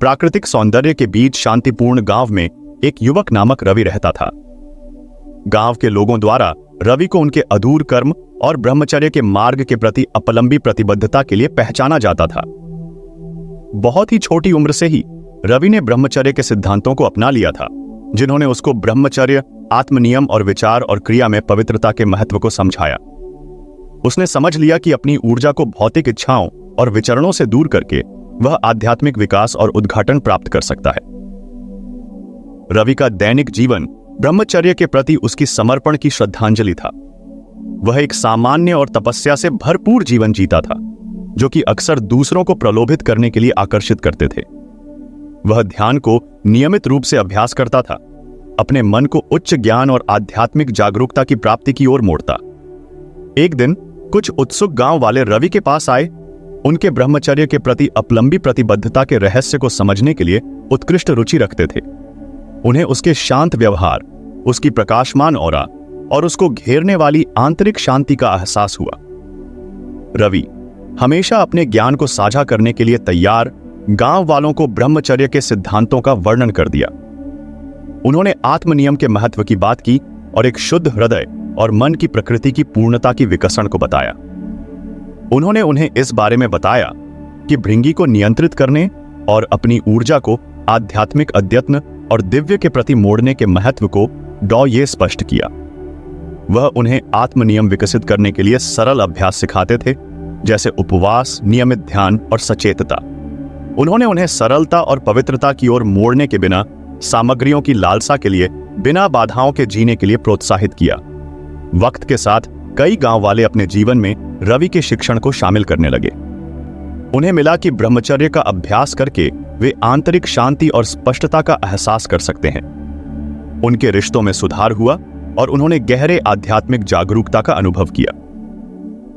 प्राकृतिक सौंदर्य के बीच शांतिपूर्ण गांव में एक युवक नामक रवि रहता था। गांव के लोगों द्वारा रवि को उनके अधूर कर्म और ब्रह्मचर्य के मार्ग के प्रति अपलंबी प्रतिबद्धता के लिए पहचाना जाता था। बहुत ही छोटी उम्र से ही रवि ने ब्रह्मचर्य के सिद्धांतों को अपना लिया था, जिन्होंने उसको ब्रह्मचर्य, आत्मनियम और विचार और क्रिया में पवित्रता के महत्व को समझाया। उसने समझ लिया कि अपनी ऊर्जा को भौतिक इच्छाओं और विचरणों से दूर करके वह आध्यात्मिक विकास और उद्घाटन प्राप्त कर सकता है। रवि का दैनिक जीवन ब्रह्मचर्य के प्रति उसकी समर्पण की श्रद्धांजलि था। वह एक सामान्य और तपस्या से भरपूर जीवन जीता था, जो कि अक्सर दूसरों को प्रलोभित करने के लिए आकर्षित करते थे। वह ध्यान को नियमित रूप से अभ्यास करता था, अपने मन को उच्च ज्ञान और आध्यात्मिक जागरूकता की प्राप्ति की ओर मोड़ता। एक दिन कुछ उत्सुक गांव वाले रवि के पास आए। उनके ब्रह्मचर्य के प्रति अपलंबी प्रतिबद्धता के रहस्य को समझने के लिए उत्कृष्ट रुचि रखते थे। उन्हें उसके शांत व्यवहार, उसकी प्रकाशमान ऑरा और उसको घेरने वाली आंतरिक शांति का एहसास हुआ। रवि हमेशा अपने ज्ञान को साझा करने के लिए तैयार गांव वालों को ब्रह्मचर्य के सिद्धांतों का वर्णन कर दिया। उन्होंने आत्मनियम के महत्व की बात की और एक शुद्ध हृदय और मन की प्रकृति की पूर्णता की विकसन को बताया। उन्होंने उन्हें इस बारे में बताया कि भृंगी को नियंत्रित करने और अपनी ऊर्जा को आध्यात्मिक अद्यत्न और दिव्य के प्रति मोड़ने के महत्व को ये स्पष्ट किया। वह उन्हें आत्मनियम विकसित करने के लिए सरल अभ्यास सिखाते थे, जैसे उपवास, नियमित ध्यान और सचेतता। उन्होंने उन्हें सरलता और पवित्रता की ओर मोड़ने के बिना सामग्रियों की लालसा के लिए बिना बाधाओं के जीने के लिए प्रोत्साहित किया। वक्त के साथ कई गांव वाले अपने जीवन में रवि के शिक्षण को शामिल करने लगे। उन्हें मिला कि ब्रह्मचर्य का अभ्यास करके वे आंतरिक शांति और स्पष्टता का एहसास कर सकते हैं। उनके रिश्तों में सुधार हुआ और उन्होंने गहरे आध्यात्मिक जागरूकता का अनुभव किया।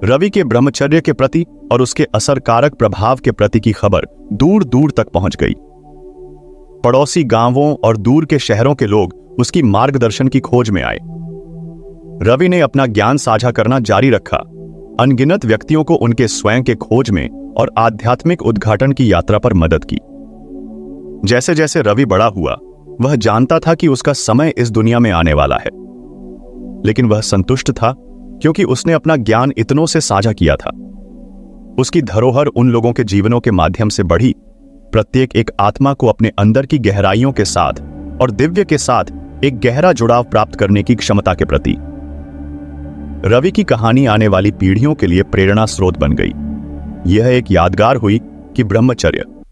रवि के ब्रह्मचर्य के प्रति और उसके असरकारक प्रभाव के प्रति की खबर दूर दूर तक पहुंच गई। पड़ोसी गांवों और दूर के शहरों के लोग उसकी मार्गदर्शन की खोज में आए। रवि ने अपना ज्ञान साझा करना जारी रखा, अनगिनत व्यक्तियों को उनके स्वयं के खोज में और आध्यात्मिक उद्घाटन की यात्रा पर मदद की। जैसे जैसे रवि बड़ा हुआ, वह जानता था कि उसका समय इस दुनिया में आने वाला है, लेकिन वह संतुष्ट था क्योंकि उसने अपना ज्ञान इतनों से साझा किया था। उसकी धरोहर उन लोगों के जीवनों के माध्यम से बढ़ी, प्रत्येक एक आत्मा को अपने अंदर की गहराइयों के साथ और दिव्य के साथ एक गहरा जुड़ाव प्राप्त करने की क्षमता के प्रति। रवि की कहानी आने वाली पीढ़ियों के लिए प्रेरणा स्रोत बन गई। यह एक यादगार हुई कि ब्रह्मचर्य